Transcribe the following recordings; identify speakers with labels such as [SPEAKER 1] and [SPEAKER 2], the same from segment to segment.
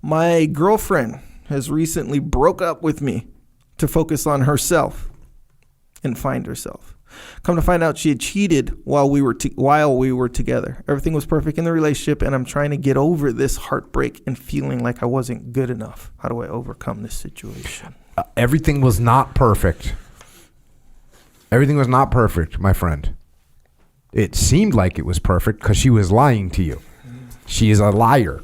[SPEAKER 1] My girlfriend has recently broke up with me to focus on herself and find herself. Come to find out, she had cheated while we were together. Everything was perfect in the relationship, and I'm trying to get over this heartbreak and feeling like I wasn't good enough. How do I overcome this situation?
[SPEAKER 2] Everything was not perfect. Everything was not perfect, my friend. It seemed like it was perfect because she was lying to you. She is a liar.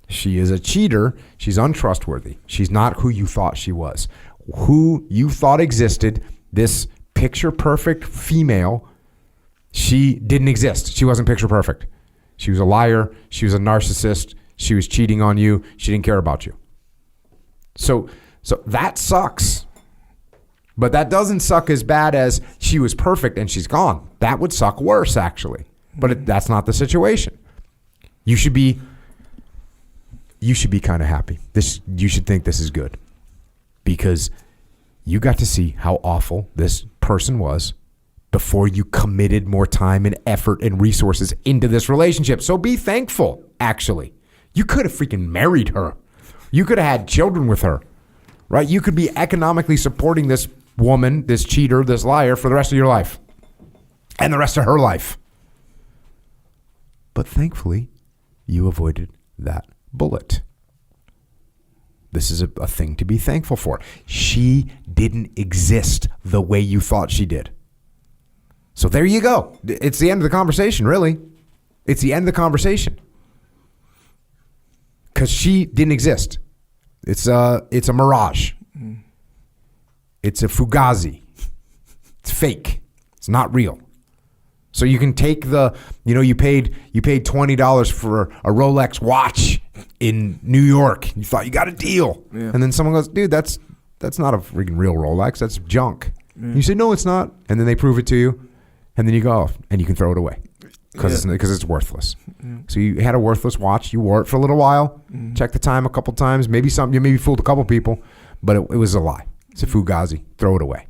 [SPEAKER 2] She is a cheater. She's untrustworthy. She's not who you thought she was. Who you thought existed, this picture perfect female, she didn't exist. She wasn't picture perfect. She was a liar. She was a narcissist. She was cheating on you. She didn't care about you. So that sucks. But that doesn't suck as bad as she was perfect and she's gone. That would suck worse, actually. But that's not the situation. You should be kind of happy. You should think this is good. Because you got to see how awful this person was before you committed more time and effort and resources into this relationship. So be thankful, actually. You could have freaking married her. You could have had children with her, right? You could be economically supporting this woman, this cheater, this liar for the rest of your life and the rest of her life. But thankfully, you avoided that bullet. This is a thing to be thankful for. She didn't exist the way you thought she did. So there you go. It's the end of the conversation, really. It's the end of the conversation. Because she didn't exist. It's a mirage. It's a fugazi. It's fake. It's not real. So you can take you paid $20 for a Rolex watch in New York. You thought you got a deal. Yeah. And then someone goes, dude, that's not a freaking real Rolex. That's junk. Yeah. You say, no, it's not. And then they prove it to you. And then you go off and you can throw it away because it's worthless. Yeah. So you had a worthless watch. You wore it for a little while. Checked the time a couple times. Maybe fooled a couple people, but it was a lie. It's a fugazi. Throw it away.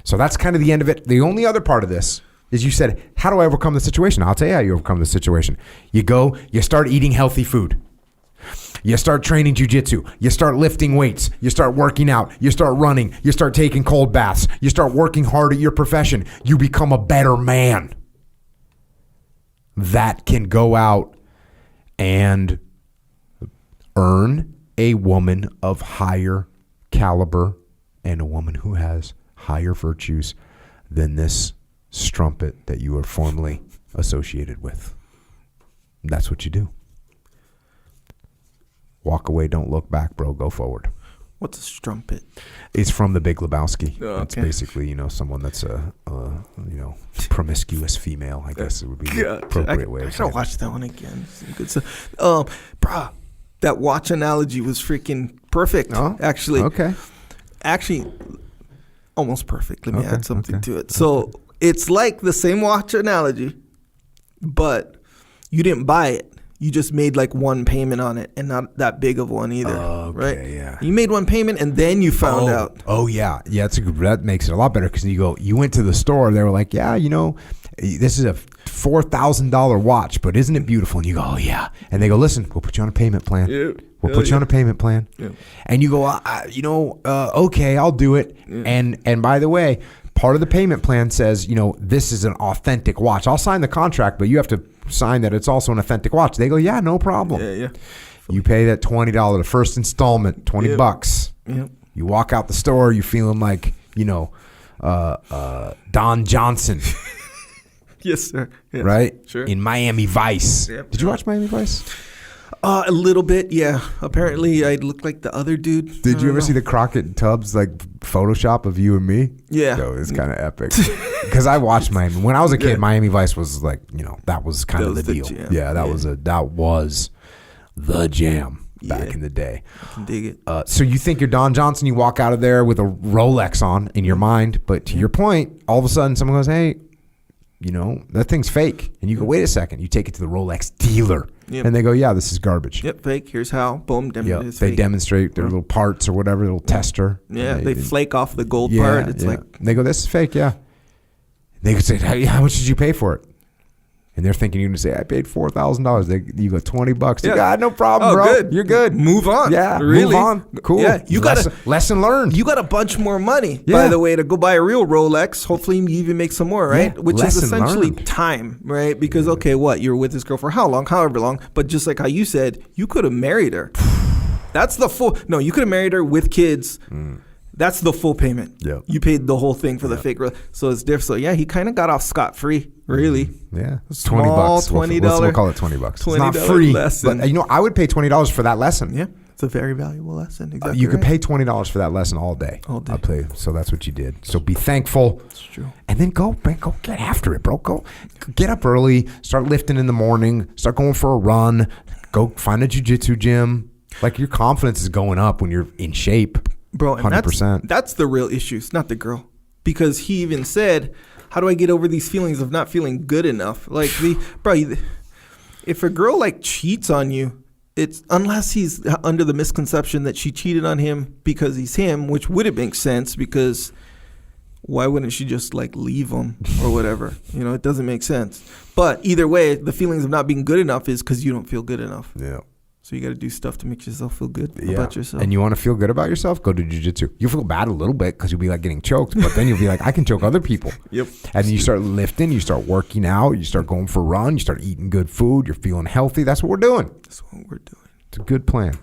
[SPEAKER 2] So that's kind of the end of it. The only other part of this is you said, how do I overcome the situation? I'll tell you how you overcome the situation. You start eating healthy food. You start training jiu-jitsu. You start lifting weights. You start working out. You start running. You start taking cold baths. You start working hard at your profession. You become a better man that can go out and earn a woman of higher caliber and a woman who has higher virtues than this strumpet that you were formerly associated with. That's what you do. Walk away, don't look back, bro. Go forward.
[SPEAKER 1] What's a strumpet?
[SPEAKER 2] It's from The Big Lebowski.
[SPEAKER 1] Oh, okay.
[SPEAKER 2] It's basically, someone that's a promiscuous female. I guess it would be the appropriate way of saying it. I gotta watch
[SPEAKER 1] that one again. Good stuff. Bro, that watch analogy was freaking perfect. Oh, actually.
[SPEAKER 2] Okay.
[SPEAKER 1] Actually, almost perfect. Let me add something to it. So it's like the same watch analogy, but you didn't buy it. You just made like one payment on it and not that big of one either. Right?
[SPEAKER 2] Yeah.
[SPEAKER 1] You made one payment and then you found out.
[SPEAKER 2] Oh, yeah. Yeah, that makes it a lot better because you went to the store. They were like, yeah, this is a $4,000 watch, but isn't it beautiful? And you go, oh, yeah. And they go, listen, we'll put you on a payment plan. Yeah. We'll put you on a payment plan. Yeah. And you go, okay, I'll do it. Yeah. And by the way, part of the payment plan says, this is an authentic watch. I'll sign the contract, but you have to sign that it's also an authentic watch. They go, yeah, no problem. Yeah. You pay that $20, the first installment, $20. Yep. You walk out the store, you're feeling like, Don Johnson.
[SPEAKER 1] Yes, sir. Yes.
[SPEAKER 2] Right?
[SPEAKER 1] Sure.
[SPEAKER 2] In Miami Vice.
[SPEAKER 1] Yep.
[SPEAKER 2] Did you watch Miami Vice?
[SPEAKER 1] A little bit, yeah. Apparently, I look like the other dude.
[SPEAKER 2] Did you ever see the Crockett and Tubbs Photoshop of you and me?
[SPEAKER 1] Yeah.
[SPEAKER 2] So it's kind of epic. Because I watched Miami when I was a kid. Miami Vice was that was kind of the deal. That was the jam back in the day.
[SPEAKER 1] I can dig it.
[SPEAKER 2] So you think you're Don Johnson? You walk out of there with a Rolex on in your mind, but to your point, all of a sudden someone goes, "Hey, that thing's fake," and you go, "Wait a second." You take it to the Rolex dealer. Yep. And they go, yeah, this is garbage.
[SPEAKER 1] Yep, fake. Here's how. Boom.
[SPEAKER 2] They fake. Demonstrate their little parts or whatever, little tester.
[SPEAKER 1] Yeah, they flake off the gold part. It's like
[SPEAKER 2] they go, this is fake. Yeah. They could say, how much did you pay for it? And they're thinking you're going to say, I paid $4,000. You go $20.
[SPEAKER 1] Yeah.
[SPEAKER 2] You got no problem, bro.
[SPEAKER 1] Good.
[SPEAKER 2] You're good.
[SPEAKER 1] Move on.
[SPEAKER 2] Yeah,
[SPEAKER 1] really.
[SPEAKER 2] move on. Cool.
[SPEAKER 1] Yeah, you got
[SPEAKER 2] lesson learned.
[SPEAKER 1] You got a bunch more money,
[SPEAKER 2] Yeah.
[SPEAKER 1] by the way, to go buy a real Rolex. Hopefully, you even make some more, right?
[SPEAKER 2] Yeah,
[SPEAKER 1] Which is
[SPEAKER 2] lesson
[SPEAKER 1] essentially
[SPEAKER 2] learned.
[SPEAKER 1] time, right? Because okay, what you were with this girl for how long? However long. But just like how you said, you could have married her. That's the full. No, you could have married her with kids. That's the full payment.
[SPEAKER 2] Yeah.
[SPEAKER 1] You paid the whole thing for the fake. So it's different. So yeah, he kind of got off scot free. Really.
[SPEAKER 2] Yeah, it's
[SPEAKER 1] Small
[SPEAKER 2] $20.
[SPEAKER 1] $20.
[SPEAKER 2] We'll call it $20. It's not
[SPEAKER 1] $20
[SPEAKER 2] free,
[SPEAKER 1] lesson.
[SPEAKER 2] but I would pay $20 for that lesson.
[SPEAKER 1] Yeah, it's a very valuable lesson. Exactly.
[SPEAKER 2] You could
[SPEAKER 1] right.
[SPEAKER 2] pay $20 for that lesson all day.
[SPEAKER 1] All day.
[SPEAKER 2] I'll play. So that's what you did. So be thankful.
[SPEAKER 1] It's true.
[SPEAKER 2] And then go get after it, bro. Go get up early. Start lifting in the morning. Start going for a run. Go find a jiu-jitsu gym. Like your confidence is going up when you're in shape.
[SPEAKER 1] Bro, and
[SPEAKER 2] 100%.
[SPEAKER 1] that's the real issue. It's not the girl. Because he even said, how do I get over these feelings of not feeling good enough? Like, if a girl, like, cheats on you, it's unless he's under the misconception that she cheated on him because he's him, which wouldn't make sense because why wouldn't she just, like, leave him or whatever? You know, it doesn't make sense. But either way, the feelings of not being good enough is because you don't feel good enough.
[SPEAKER 2] Yeah.
[SPEAKER 1] So you got to do stuff to make yourself feel good about yourself.
[SPEAKER 2] And you want to feel good about yourself? Go to jiu-jitsu. You'll feel bad a little bit because you'll be like getting choked, but then you'll be like, I can choke other people.
[SPEAKER 1] Yep.
[SPEAKER 2] And then you start lifting, you start working out, you start going for a run, you start eating good food, you're feeling healthy. That's what we're doing.
[SPEAKER 1] That's what we're doing.
[SPEAKER 2] It's a good plan.